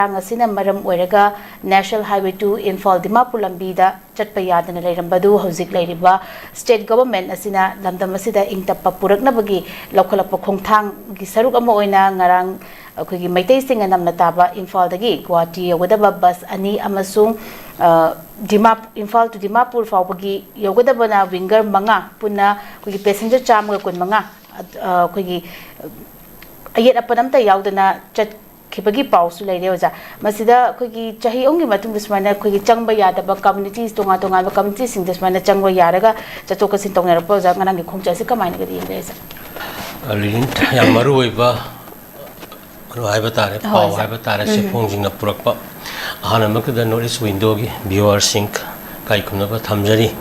Asina Maram Oraga, National Highway 2 Infal Dimapur Lambida, Chatpayadan Rambadu, Hosik Ladiba, State Government Asina, Lamdamasida Intapa Puraknabagi, Local Pokong Gisarukamoina, Narang, Kugi Maitesting and Namnataba, Infal the Gig, Guati, Wadaba Bus, Ani Amasung, Infal to Dimapur Fawagi, Yogadabana, Winger Manga, Puna, Kugi Passenger Cham, Manga, Kugi Ayat Apanamta Yaudana, Chat. Kipagi pause lay deoza. Masida kugi chahi ongi matung this mana kugi changba yada ba communities tonga communities in this mana changba yaraga chatoka sintong na rapoza nganang khongcha se kamai na gadi ingresa. Alin yang maru ba ai ba tare pau ai ba tare se phongjing na purakpa hana makda notice window gi viewer sync kai kumna ba thamjari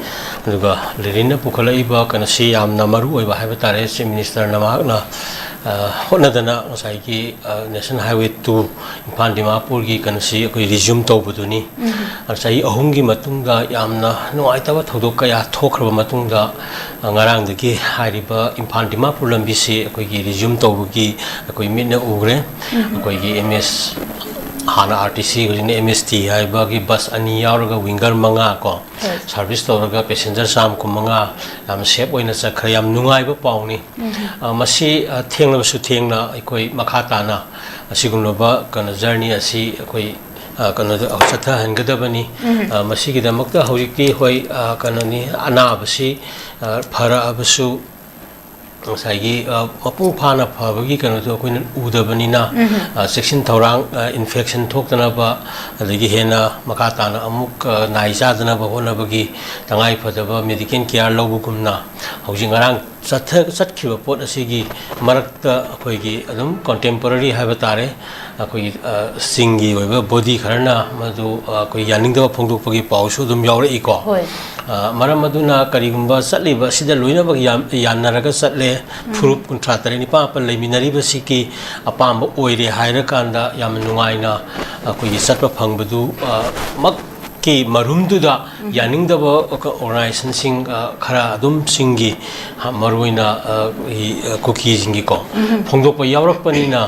aduga lirina pukhala iba kana si yamna maru ba ai ba tare se minister na na Honadana Saiki National Highway 2 Infal Dimapur gi kanasi koi resume tawbuduni asai ahungi matungda yamna nuaitaba thodok kaya thokraba matungda ngarang dagi hariba Infal Dimapur lambi se koi gi resume tawbugi koi mitna ugre koi gi MS Hana RTC gojine MST haiba gi bus ani yauraga winger manga ko service tawraga passenger sam ko manga yam safe oina chakra yam nungai ba pawni masi thengna su thengna ikoi makata na asigumno ba kana journey asi ikoi kana chatha hangadabani masi gi damakta hojikti hoi kana ni ana basi phara abasu Saigi mapung phana phabagi kana to koin udabani na section thorang infection thokdana ba adagi hena makata na amuk naija dana ba hona bagi tangai phadaba medical care lobugumna housing arang satkhiba pot asigi marakta akoigi adum contemporary habatare akoi singi oiba body kharna madu akoi yaningda phongdokpagi pausu dum yaure iko maram maduna karigumba satliba sida loina bagi yannaraga satle furup kuntratare ni pa pa leminari basiki apamba oire haira kanda yam nungaina akoi satpa phangbadu mak ki marumduda yaningdaba organization sing khara adum singi maruina cookie singi ko phongdokpa yawrakpanina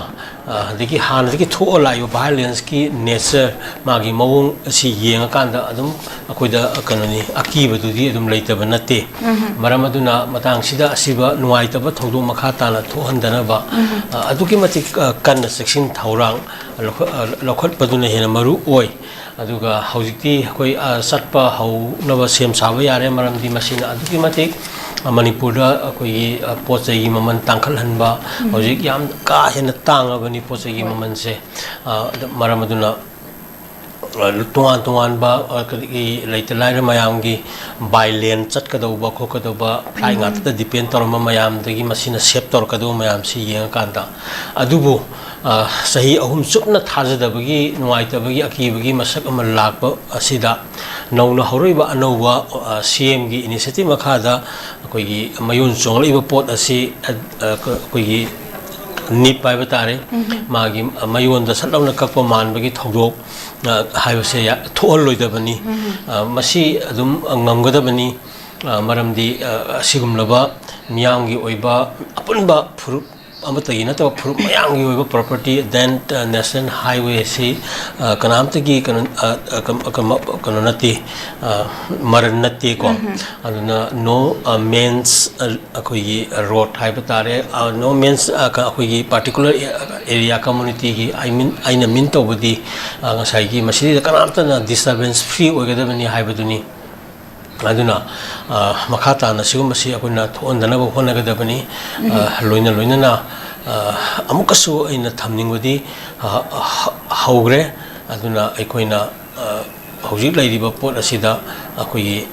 deki hana deki thola yo violence ki nature magi mawung si yenga kanda adum akoida kanani akibadu di adum leitaba natte maramaduna matang sida asiba nuaitaba thodu makha tana thohandana ba aduki matik kan section thaurang lokhot paduna hena maru oi aduga hojikti koi satpa hau naba sem saba yare maramdi masina aduki matik manipur da koi pochai maman tangkhal hanba hojik yam ka hena tanga bani pochai maman se maramaduna tungan ba ki leite laira mayam gi by lane chat kadauba khokadauba fly ngat da depend tor mayam dagi masina sep tor kadu mayam si yeng kanda adubu sahi ahum chupna thajadabagi nuaitabagi akibagi masak amal lakba asida nauna horoiba anova CM gi initiative makhada koigi mayun chongliba pot asi koigi nip pai batare magi mayun da satlauna kakpa manbagi thodok haibase ya thol loidabani masi adum ngamgadabani maramdi asigumlaba miyamgi oiba apunba furup amatagi na to furup mayamgi oiba property then national highway si kanamtagi kanonati maranati ko aduna no mains akoi road haibatare no mains akoi particular area community gi I mean to budi ngasai gi masidi kanamta na disturbance free oigadabani haibaduni aduna makata na sigumasi akuna thondana ba honagadabani loina na amukasu aina thamningodi haugre aduna aikoina hojik lairiba pot asida akoi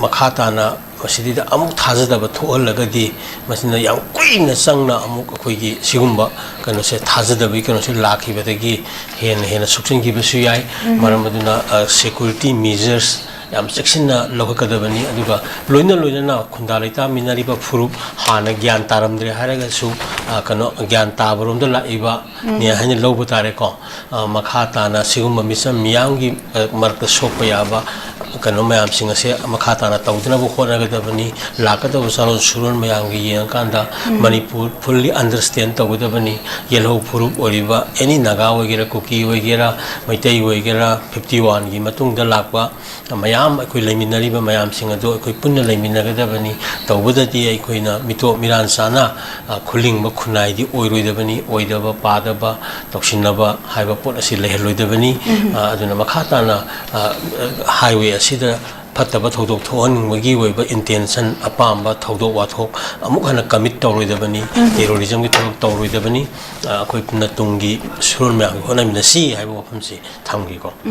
makata na masidi amuk thajadaba thohallagadi masina yam kuina sangna amuk akoigi sigumba kano se thajadabi kano se lakhibadagi hena suksingi basu yai maramaduna security measures yam section na lokakadabani aduga loina na khunda laita minariba furup hana gyan taramdre haraga su kano gyan tabarom da laiba ne hanya lobu tare ko makhata na sigumba misam miyangi marka sokpa yaba kano mayam sing ase makha na tawdana bu khona gadabani lakadabu salon surun mayam gi yengkanda manipur fully understand tawdabani yellow puru oriba any naga wagera kuki wagera maitai wagera 51 gi matung da lakwa mayam akoi leiminari ba mayam sing ado akoi punna leiminagadabani tawbudati aikoina mito miran sana khuling ba khunai di oiroidabani oidaba padaba toksinaba haiba pot asi leheloidabani aduna makha na highway asida fataba thodok thohaningbagi oiba intention apamba thodok wathok amuk hana commit tawroidabani terrorism gi thok tawroidabani akoi punna tungi surun mya hona minasi haiba wafamsi thamgi ko